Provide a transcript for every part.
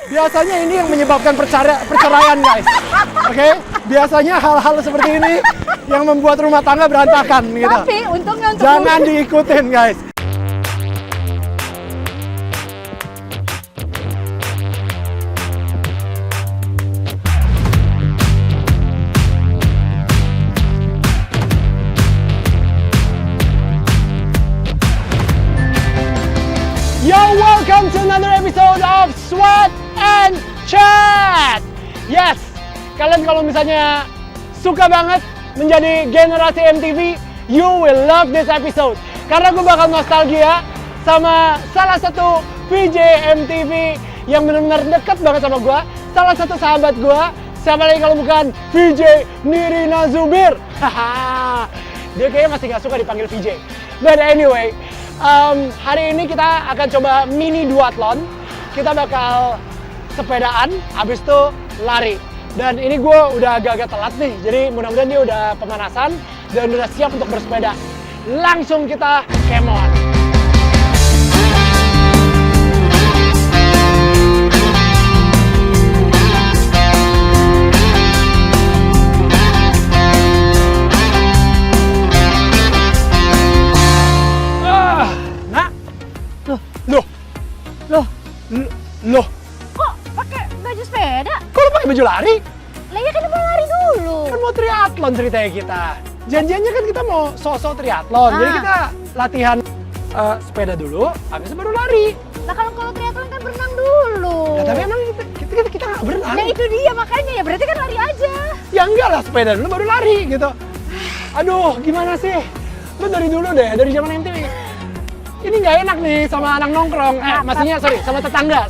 Biasanya ini yang menyebabkan perceraian guys. Oke? Biasanya hal-hal seperti ini yang membuat rumah tangga berantakan gitu. Tapi untungnya untuk Jangan diikutin guys. Yo, welcome to another episode of Sweat and Chat. Yes, kalian kalau misalnya suka banget menjadi generasi MTV, you will love this episode. Karena gue bakal nostalgia sama salah satu VJ MTV yang benar-benar dekat banget sama gue. Salah satu sahabat gue, siapa lagi kalau bukan VJ Nirina Zubir. Haha, dia kayaknya masih gak suka dipanggil VJ. But anyway, hari ini kita akan coba mini duathlon. Kita bakal sepedaan, habis itu lari. Dan ini gue udah agak-agak telat nih, jadi mudah-mudahan dia udah pemanasan dan udah siap untuk bersepeda. Langsung kita kemon. Loh, Kok pakai baju sepeda? kok lu pakai baju lari? Lah ya kan mau lari dulu. Kan mau triathlon ceritanya kita. Janjiannya kan kita mau sosok triathlon, jadi kita latihan sepeda dulu, habis itu baru lari. Lah kalau triathlon kan berenang dulu. Ya, tapi emang kita nggak berenang. Ya itu dia makanya ya berarti kan lari aja. Ya enggak lah, sepeda dulu baru lari gitu. Aduh, gimana sih? Lu dari dulu deh, dari zaman MTV. Ini nggak enak nih sama anak nongkrong. Maksudnya sorry, sama tetangga,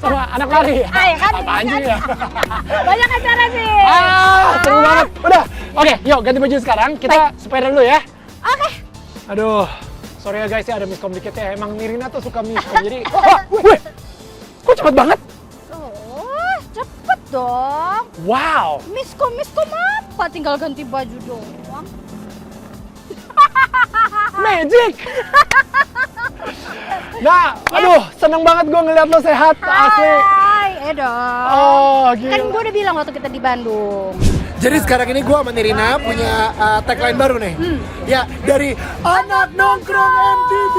sama anak lari. Ya kan? Apaan sih ya? Banyak acara sih. Seru banget. Udah, oke, yuk ganti baju sekarang. Kita sepeda dulu ya. Oke. Aduh, sorry ya guys ya, ada miskom dikit ya. Emang Nirina tuh suka miskom, jadi... Wih, kok cepet banget? Oh, cepet dong. Wow. Miskom apa? Tinggal ganti baju doang. Magic! Nah, aduh, seneng banget gue ngeliat lo sehat, asli. Hai, Edo. Oh, gila. Kan gue udah bilang waktu kita di Bandung. Jadi sekarang ini gue sama Nirina punya tagline baru nih. Ya, dari anak nongkrong MTV.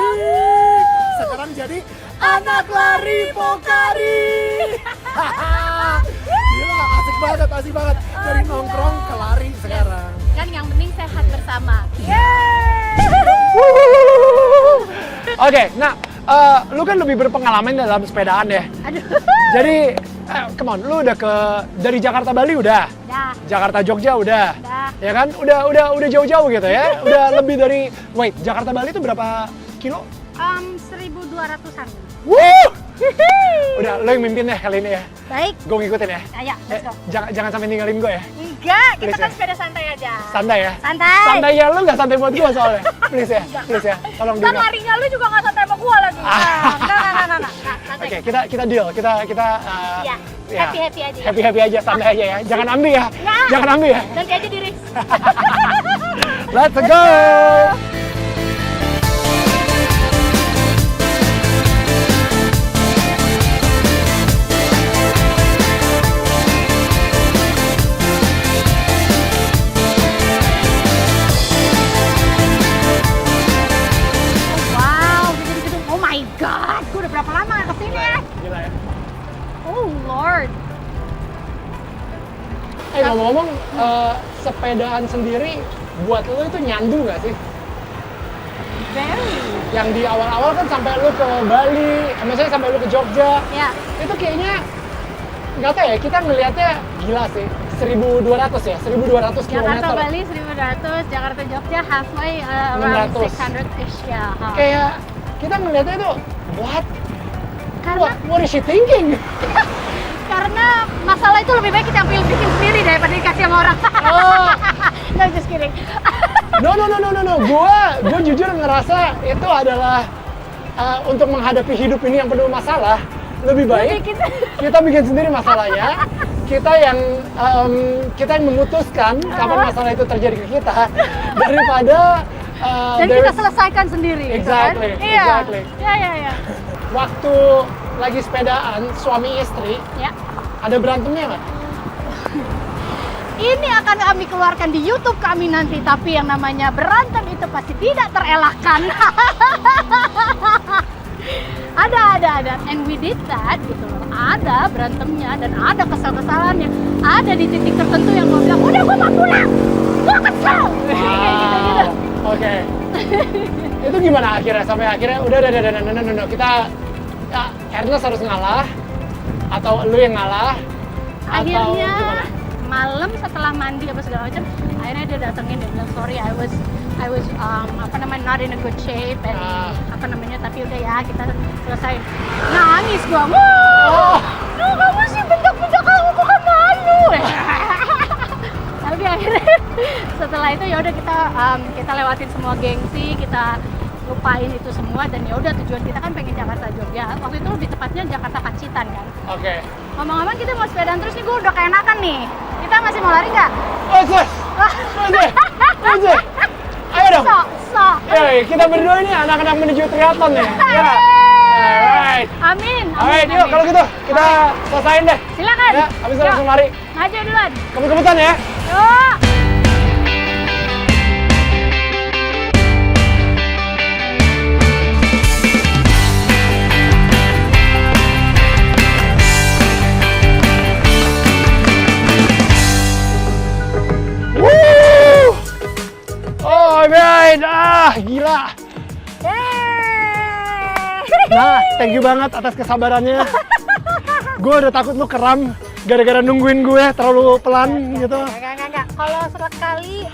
Sekarang jadi anak lari Pokari. Gila, asik banget. Dari nongkrong ke lari sekarang. Kan yang penting sehat bersama. Oke, nah, lu kan lebih berpengalaman dalam sepedaan ya. Aduh. Jadi, come on, lu udah dari Jakarta Bali udah. Dah. Jakarta Jogja udah. Udah. Ya kan? Udah jauh-jauh gitu ya. Udah lebih dari Jakarta Bali itu berapa kilo? 1.200-an. Wuh! Udah, lo yang mimpin deh kali ini ya. Baik. Gue ngikutin ya. Ayo, let's go. Jangan sampai ninggalin gue ya. Enggak, kita Please kan ya. sepeda santai aja. Santai ya. Santai. Santai ya, lu nggak santai buat gue soalnya. Please ya. Tolong Ntar diingat. larinya lu juga nggak santai sama gua lagi. Nah, santai. Oke, kita deal. Kita Iya. ya, Happy-happy aja. happy aja, santai aja ya. Jangan ambil ya. Nggak. Jangan ambil ya. Nanti aja di race. Let's go. Wow, udah jadi gedung. Oh my god, gua udah berapa lama nggak kesini ya? Gila ya. Oh lord. Ngomong-ngomong, sepedaan sendiri buat lo itu nyandu nggak sih? Very. Yang di awal-awal kan sampai lu ke Bali, maksudnya sampai lu ke Jogja, Ya. itu kayaknya nggak tahu ya, kita ngelihatnya gila sih. 1.200 ya, 1.200 Jakarta kilometer. Bali 1.200, Jakarta Jogja halfway around 600. 600-ish ya. Kayak kita ngelihatnya itu, Karena what is she thinking? karena masalah itu lebih baik kita bikin sendiri daripada dikasih sama orang. Oh. No, just kidding. No. Gua jujur ngerasa itu adalah untuk menghadapi hidup ini yang penuh masalah, lebih baik kita bikin sendiri masalahnya. Kita yang memutuskan kapan masalah itu terjadi ke kita daripada dan kita selesaikan sendiri. Exactly, gitu kan? exactly. Iya. Waktu lagi sepedaan suami istri, Ya. ada berantemnya nggak? Ini akan kami keluarkan di YouTube kami nanti, tapi yang namanya berantem itu pasti tidak terelakkan. ada, and we did that gitu loh. Ada berantemnya dan ada kesal-kesalannya. Ada di titik tertentu yang gue bilang, udah gue mau pulang, gue kesel. Kayak gitu-gitu. Oke. Itu gimana akhirnya? Sampai akhirnya udah, kita ya, Ernest harus ngalah atau lu yang ngalah? Atau Akhirnya gimana? malam setelah mandi apa segala macam, akhirnya dia datengin, dia bilang sorry, I was not in a good shape and tapi udah ya kita selesai. Nangis gua, wah, kamu sih bentak-bentak aku bukan malu. Tapi akhirnya setelah itu ya udah kita lewatin semua gengsi, kita lupain itu semua dan ya udah tujuan kita kan pengen Jakarta Jogja. Waktu itu lebih tepatnya Jakarta Pacitan kan. Oke. Ngomong-ngomong kita mau sepedaan terus nih, gue udah keenakan nih. Kita masih mau lari nggak? Oke. Ayo dong. So. Yoi, kita berdua ini anak-anak menuju triathlon ya. Ya. Alright. Amin. Alright, yuk kalau gitu kita selesain deh. Silakan. Ya, habis itu langsung lari. Maju duluan. Kebut-kebutan ya. Yuk. Woo! Alright, gila. Nah, thank you banget atas kesabarannya. Gue udah takut lu kram gara-gara nungguin gue terlalu pelan gitu. Enggak. Kalau sekali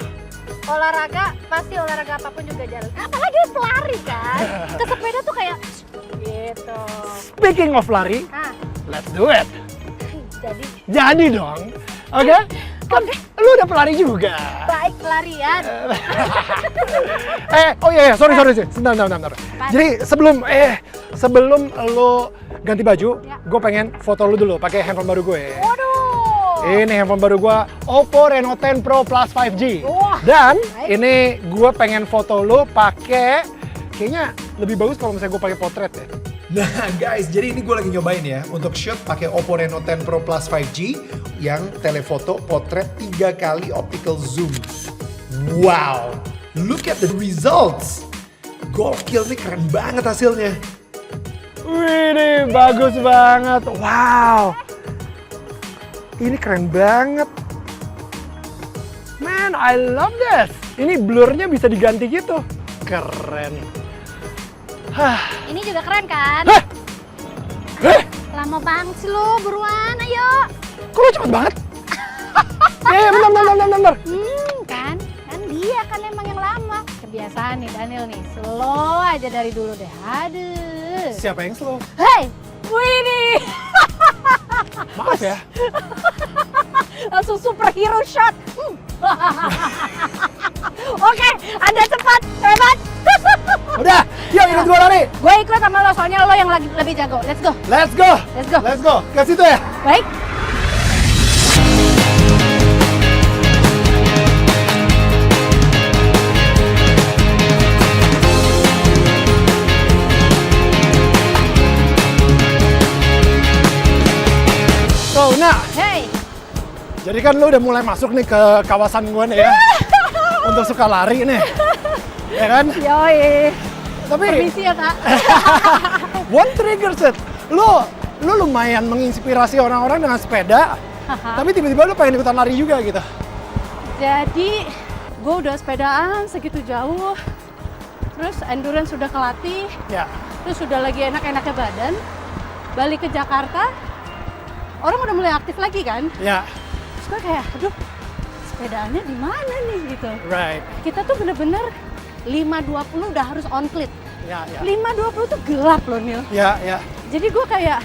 olahraga, pasti olahraga apapun juga jalan. Apalagi pelari kan. Ke sepeda tuh kayak gitu. Speaking of lari, Nah, let's do it. jadi Dong. Oke? Kan lu udah pelari juga. baik pelarian. Oh iya, sorry sih. Sebentar. Jadi sebelum lo ganti baju, Ya. gue pengen foto lu dulu pakai handphone baru gue. Waduh. Ini handphone baru gue, Oppo Reno 10 Pro Plus 5G. Wah. Dan Baik. ini gue pengen foto lu pakai, kayaknya lebih bagus kalau misalnya gue pakai potret ya. Nah guys, jadi ini gue lagi nyobain ya untuk shoot pakai Oppo Reno 10 Pro Plus 5G yang telefoto potret 3 kali optical zoom. Wow, look at the results. Gokil nih, keren banget hasilnya. Wih, bagus banget. Wow. Ini keren banget. Man, I love this. Ini blurnya bisa diganti gitu. Keren. Ini juga keren kan? Lama banget sih lo, buruan ayo. Kok lo cepet banget? Bentar. Kan dia kan emang yang lama. Kebiasaan nih Daniel nih, slow aja dari dulu deh. Aduh. Siapa yang slow? Hey, Winnie. Maaf ya. Langsung superhero shot. Oke, Anda cepat, hebat. Udah, yuk ikut gue lari. Gue ikut sama lo, soalnya lo yang lebih jago. Let's go. Let's go. Let's go. Let's go. Ke situ ya. Baik. So, nah, Hey. jadi kan lu udah mulai masuk nih ke kawasan gue nih ya. Untuk suka lari nih. Ya kan? Yoi. Tapi Permisi ya, Kak. what triggers it? Lu lumayan menginspirasi orang-orang dengan sepeda. Tapi tiba-tiba lu pengen ikutan lari juga gitu. Jadi, gue udah sepedaan segitu jauh. Terus endurance sudah kelatih. Ya. Terus sudah lagi enak-enaknya badan. Balik ke Jakarta, orang udah mulai aktif lagi kan. Ya. Terus gue kayak, aduh, sepedaannya di mana nih gitu. Right. Kita tuh bener-bener 5.20 udah harus on clit. Ya. 5.20 tuh gelap loh, Nil. Ya. Jadi gue kayak,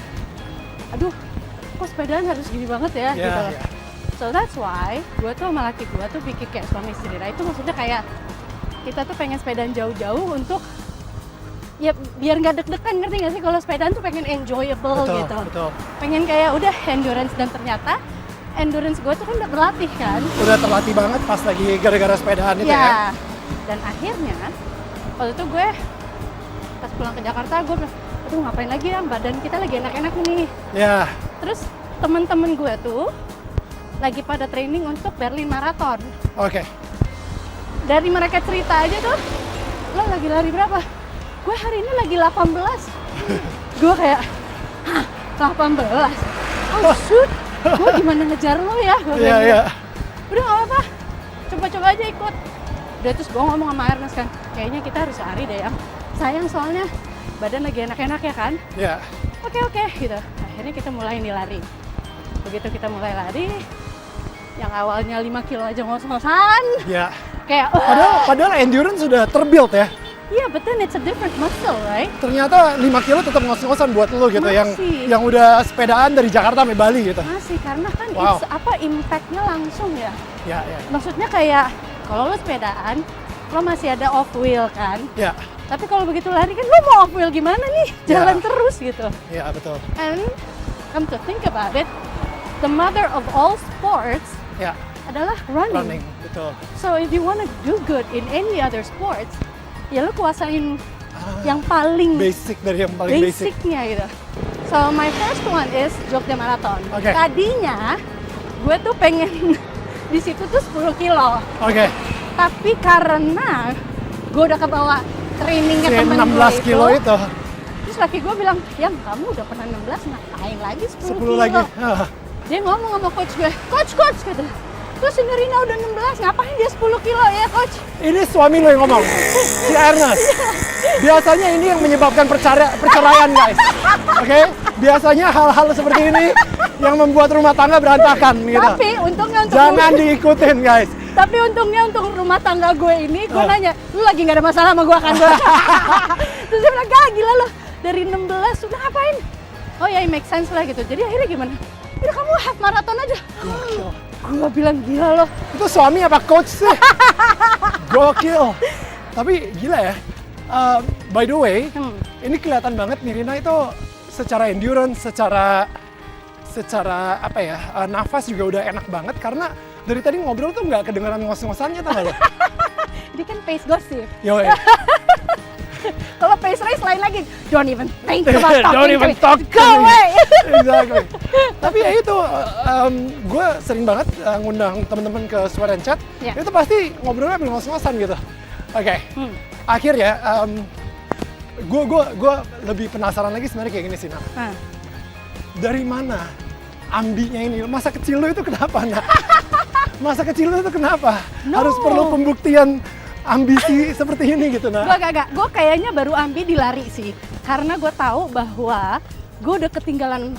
aduh, kok sepedaan harus gini banget ya, Ya. gitu. So that's why gue tuh sama laki gue tuh bikin kayak suami istri. Nah itu maksudnya kayak kita tuh pengen sepedaan jauh-jauh untuk ya biar nggak deg-degan, ngerti nggak sih? Kalau sepedaan tuh pengen enjoyable gitu. Betul. Pengen kayak udah endurance, dan ternyata endurance gue tuh kan udah berlatih kan. Udah terlatih banget pas lagi gara-gara sepedaan itu ya. Dan akhirnya waktu itu gue pas pulang ke Jakarta gue bilang, aduh ngapain lagi ya, badan kita lagi enak-enak nih. Ya. Terus temen-temen gue tuh lagi pada training untuk Berlin Marathon. Oke. Dari mereka cerita aja tuh, lo lagi lari berapa? Gue hari ini lagi 18. Gue kayak, hah 18? Oh shoot, gue gimana ngejar lo ya? Gue Iya, bilang, iya. udah gak apa-apa, coba-coba aja ikut. Udah terus gue ngomong sama Ernest kan, kayaknya kita harus lari deh ya. Sayang soalnya badan lagi enak-enak ya kan? Iya. Oke gitu. Akhirnya kita mulai nih lari. Begitu kita mulai lari, yang awalnya 5 kilo aja ngos-ngosan, Iya. kayak Padahal endurance sudah terbuild ya. iya betul, it's a different muscle, right? Ternyata 5 kilo tetap ngos-ngosan buat lo gitu, Masih. yang udah sepedaan dari Jakarta sampai Bali gitu. Masih, karena kan Wow. impact-nya langsung ya. Ya, ya. Maksudnya kayak, kalau lo sepedaan, lo masih ada off wheel kan? Ya, Tapi kalau begitu lari kan lo mau off wheel gimana nih? Jalan Ya. terus gitu. ya betul. And come to think about it, the mother of all sports Ya, adalah running. running, betul. So if you wanna do good in any other sports, ya lo kuasain yang paling Basic dari yang paling basic. basicnya gitu. So my first one is Jogja Marathon. Oke. Tadinya gue tuh pengen di situ tuh 10 kilo. Oke, Tapi karena gue udah kebawa training ke si temen 16 gue kilo itu, terus laki gue bilang, yang kamu udah pernah 16, ngapain lagi 10 10 kilo? lagi. Ah, Dia ngomong sama coach gue, coach gitu. Terus si Rina udah 16, ngapain dia 10 kilo ya coach? Ini suami lo yang ngomong, si Ernest. Biasanya ini yang menyebabkan perceraian guys. Oke, biasanya hal-hal seperti ini yang membuat rumah tangga berantakan gitu. Tapi untungnya untuk Jangan diikutin guys. Tapi untungnya untuk rumah tangga gue ini, gue Ah. nanya, lu lagi gak ada masalah sama gue kan? Terus dia bilang, gak gila lo, dari 16 udah ngapain? Oh ya, it make sense lah gitu. Jadi akhirnya gimana? Udah kamu half marathon aja. Gue bilang, gila lo. Itu suami apa coach sih? Gokil. Tapi gila ya. By the way, ini kelihatan banget Nirina itu secara endurance, secara apa ya, nafas juga udah enak banget karena dari tadi ngobrol tuh nggak kedengeran ngos-ngosannya tau gak lo? Ini kan pace gosip. Yoi. Kalau pace race lain lagi, don't even think about talking Don't even to me. talk to Go me. away. Exactly. Tapi ya itu, gue sering banget ngundang teman-teman ke Sweat and Chat. Ya. Itu pasti ngobrolnya sambil ngos-ngosan gitu. Oke. Akhirnya, gue lebih penasaran lagi sebenarnya kayak gini sih, Nak. Nah, Dari mana ambinya ini? Masa kecil lo itu kenapa, Nak? Masa kecil lo itu kenapa? No. Harus perlu pembuktian ambisi seperti ini gitu, Nak? gue kayaknya baru ambil di lari sih. Karena gue tahu bahwa gue udah ketinggalan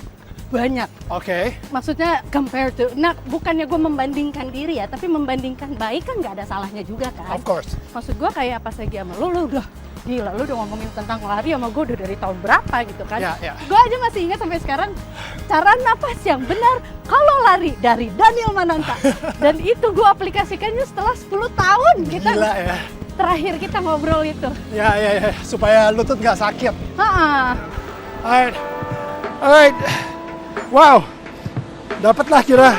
banyak. Oke. Maksudnya compare to, nah bukannya gue membandingkan diri ya, tapi membandingkan baik kan nggak ada salahnya juga kan. Of course. Maksud gue kayak pas lagi sama lu udah gila, lu udah ngomongin tentang lari sama gue udah dari tahun berapa gitu kan. Ya, ya. Gue aja masih ingat sampai sekarang cara napas yang benar kalau lari dari Daniel Mananta. Dan itu gue aplikasikannya setelah 10 tahun kita. Gila ya. Terakhir kita ngobrol itu. Ya, supaya lutut nggak sakit. Ha-ha. Alright. Wow. Dapatlah kira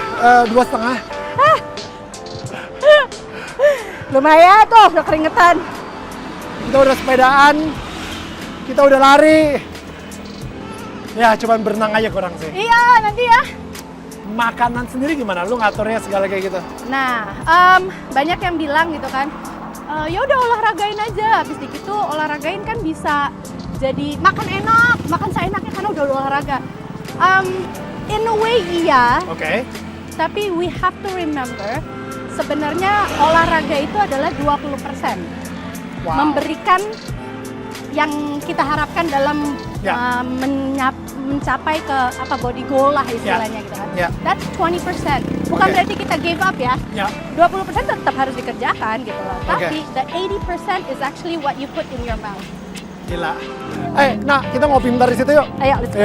2,5. Lumayan tuh, udah keringetan. Kita udah sepedaan. Kita udah lari. Ya, cuman berenang aja kurang sih. Iya, nanti ya. Makanan sendiri gimana? Lu ngaturnya segala kayak gitu? Nah, banyak yang bilang gitu kan, ya udah olahragain aja. Habis gitu olahragain kan bisa jadi makan enak, makan seenaknya karena udah olahraga. In a way iya, Oke. tapi we have to remember sebenarnya olahraga itu adalah 20%. Wow. Memberikan yang kita harapkan dalam Ya. mencapai ke apa body goal lah istilahnya gitu kan. Ya. That's 20%. Bukan Oke. berarti kita give up ya. Ya. 20% tetap harus dikerjakan gitu loh. Oke. Tapi the 80% is actually what you put in your mouth. Gila. Nah, kita ngopi bentar di situ yuk. Ayo, let's go.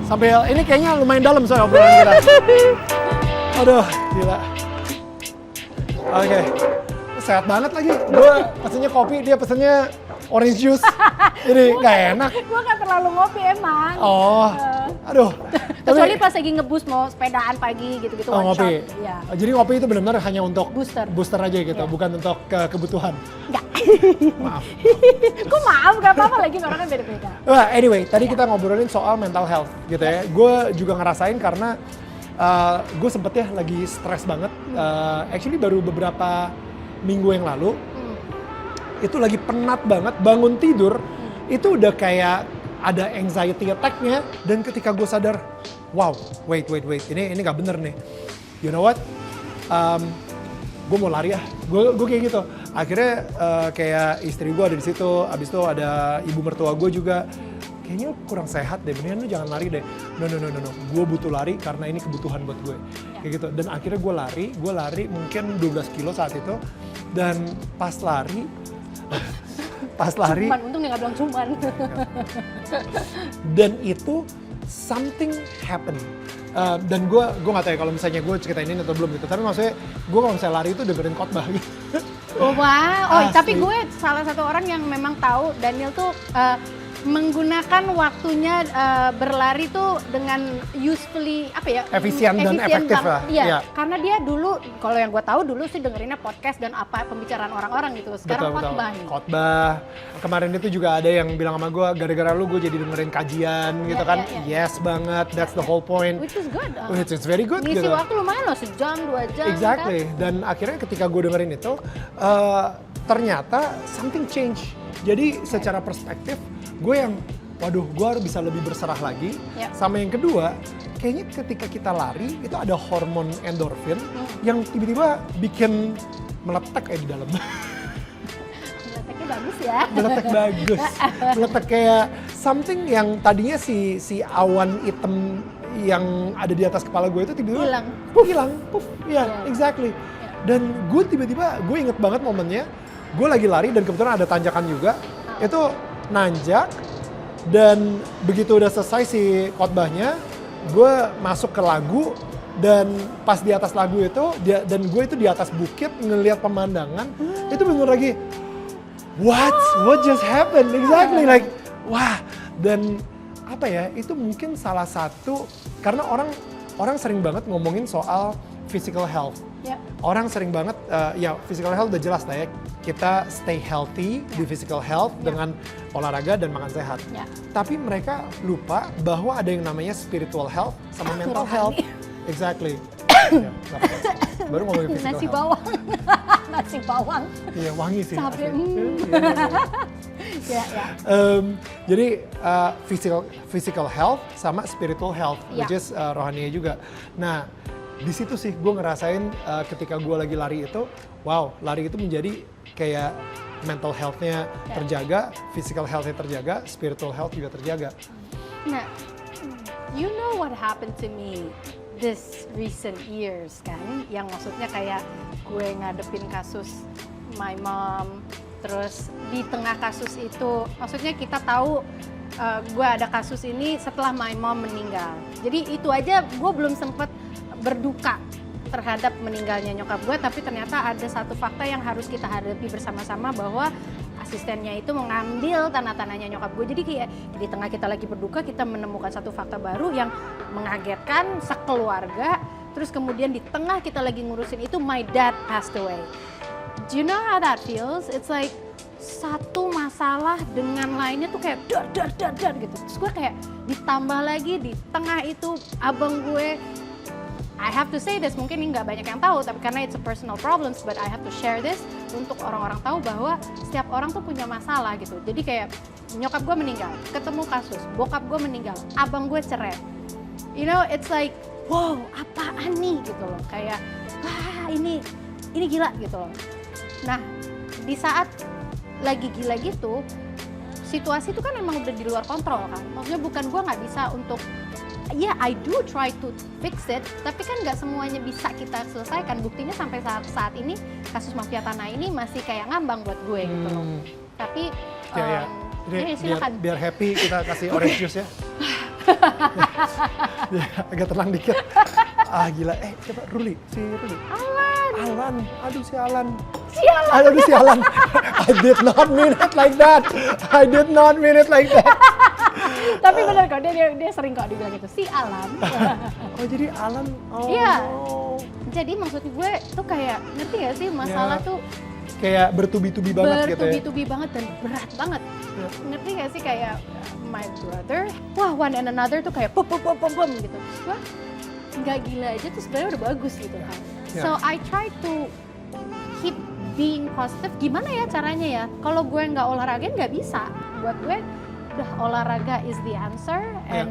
Sambil ini kayaknya lumayan dalam soalnya obrolan kita. Aduh, gila. Oke. Sehat banget lagi. Gue pesennya kopi, dia pesennya orange juice. Jadi nggak enak. Gue gak terlalu ngopi emang. Oh, aduh. Kecuali pas lagi ngebus mau sepedaan pagi gitu-gitu Oh, one ngopi. shot. Iya. Jadi ngopi itu benar-benar hanya untuk Booster. aja gitu, Iya. bukan untuk kebutuhan. Enggak. Maaf. Kok maaf, gak apa-apa lagi orangnya beda-beda. Anyway, tadi kita ngobrolin soal mental health gitu ya. Gue juga ngerasain karena gue sempet ya lagi stres banget. Actually baru beberapa minggu yang lalu, itu lagi penat banget, bangun tidur, itu udah kayak ada anxiety attack-nya. Dan ketika gue sadar, wow, wait, ini gak bener nih. You know what? Gue mau lari ya, gue kayak gitu. Akhirnya kayak istri gue ada di situ, abis itu ada ibu mertua gue juga. Kayaknya kurang sehat deh, mendingan lu jangan lari deh. No, gue butuh lari karena ini kebutuhan buat gue. Kayak gitu, dan akhirnya gue lari mungkin 12 kilo saat itu. Dan pas lari, Cuman, untung dia gak bilang cuman. dan itu something happen. Dan gue nggak tahu ya kalau misalnya gue ceritain ini atau belum gitu. Tapi maksudnya gue kalau misalnya lari itu dengerin khotbah gitu. Oh wow, Asli. tapi gue salah satu orang yang memang tahu Daniel tuh menggunakan waktunya berlari tuh dengan usefully apa ya? Efisien dan efektif banget. lah. Iya, Iya. karena dia dulu kalau yang gue tahu dulu sih dengerinnya podcast dan apa pembicaraan orang-orang gitu. Sekarang Betul. khotbah nih. Khotbah. Kemarin itu juga ada yang bilang sama gue, gara-gara lu gue jadi dengerin kajian gitu Iya, kan. iya, iya. Yes banget, that's the whole point. Which is good. Which is very good Ngisi gitu. waktu lumayan loh, sejam, 2 jam. Exactly. Kan? Dan akhirnya ketika gue dengerin itu, ternyata something change. Jadi secara perspektif, gue yang, waduh, gue harus bisa lebih berserah lagi. Yep. Sama yang kedua, kayaknya ketika kita lari, itu ada hormon endorfin yang tiba-tiba bikin meletak kayak di dalam. Letaknya bagus ya. Meletak bagus. Meletak kayak something yang tadinya si awan hitam yang ada di atas kepala gue itu tiba-tiba hilang. Puff. Iya, exactly. Dan gue tiba-tiba, gue inget banget momennya, gue lagi lari dan kebetulan ada tanjakan juga, itu nanjak, dan begitu udah selesai si khotbahnya, gue masuk ke lagu, dan pas di atas lagu itu, dan gue itu di atas bukit ngelihat pemandangan, itu bener lagi, what just happened? Exactly, like, wah, dan apa ya, itu mungkin salah satu, karena orang sering banget ngomongin soal physical health. Yep. Orang sering banget, ya physical health udah jelas lah ya, kita stay healthy di physical health dengan olahraga dan makan sehat. Ya. Tapi mereka lupa bahwa ada yang namanya spiritual health sama mental health. Exactly. Ya, nggak apa-apa. Baru ngomongin physical Nasi health. bawang. Nasi bawang. Iya, wangi sih. Sampai, asli. Ya. Jadi physical health sama spiritual health, Ya. which is rohania juga. Nah, di situ sih gue ngerasain ketika gue lagi lari itu, wow, lari itu menjadi kayak mental health-nya terjaga, physical health-nya terjaga, spiritual health juga terjaga. Nah, you know what happened to me this recent years kan? Yang maksudnya kayak gue ngadepin kasus my mom, terus di tengah kasus itu, maksudnya kita tahu gue ada kasus ini setelah my mom meninggal. Jadi itu aja gue belum sempet berduka terhadap meninggalnya nyokap gue, tapi ternyata ada satu fakta yang harus kita hadapi bersama-sama bahwa asistennya itu mengambil tanah-tanahnya nyokap gue. Jadi kayak di tengah kita lagi berduka, kita menemukan satu fakta baru yang mengagetkan sekeluarga. Terus kemudian di tengah kita lagi ngurusin itu, my dad passed away. Do you know how that feels? It's like satu masalah dengan lainnya tuh kayak dar gitu. Terus gue kayak ditambah lagi di tengah itu abang gue, I have to say this, mungkin ini nggak banyak yang tahu, tapi karena it's a personal problems, but I have to share this untuk orang-orang tahu bahwa setiap orang tuh punya masalah gitu. Jadi kayak nyokap gue meninggal, ketemu kasus, bokap gue meninggal, abang gue cerai. You know, it's like, wow, apaan nih gitu loh. Kayak, wah ini gila gitu loh. Nah, di saat lagi gila gitu, situasi itu kan emang udah di luar kontrol kan. Maksudnya bukan gue nggak bisa untuk, yeah, I do try to fix it, tapi kan nggak semuanya bisa kita selesaikan. Buktinya sampai saat ini kasus mafia tanah ini masih kayak ngambang buat gue gitu loh. Tapi Ya. Jadi silakan. biar happy kita kasih orange juice ya. Ya, agak tenang dikit. Ah gila, coba Ruli, si Ruli. Alan, aduh si Alan. Aduh si Alan. I did not mean it like that. I did not mean it like that. Tapi benar kok, dia sering kok dibilang itu, si Alan. Oh jadi Alan, oh. Iya. Jadi maksud gue tuh kayak, ngerti gak sih masalah Ya. tuh kayak bertubi-tubi banget gitu ya. Bertubi-tubi banget dan berat banget. Ngerti gak sih kayak my brother, wah one and another tuh kayak pom gitu. Terus gua nggak gila aja tuh sebenarnya udah bagus gitu kan. Yeah. So I try to keep being positive. Gimana ya caranya ya? Kalau gue nggak olahraga nggak bisa. Buat gue udah olahraga is the answer and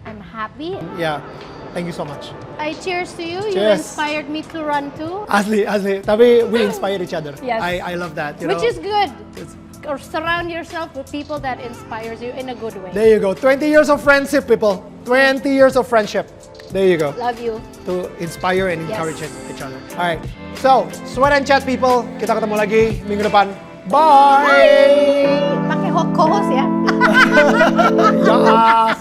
I'm happy. Ya, thank you so much. I cheers to you. You Cheers. inspired me to run too. Asli. Tapi we inspire each other. Yes. I love that. You Which know? is good. It's- Or surround yourself with people that inspires you in a good way. There you go. 20 years of friendship, people. 20 years of friendship. There you go. Love you. To inspire and Yes. encourage each other. Alright. So, Sweat and Chat people. Kita ketemu lagi minggu depan. Bye! Pakai co-host ya. Ya,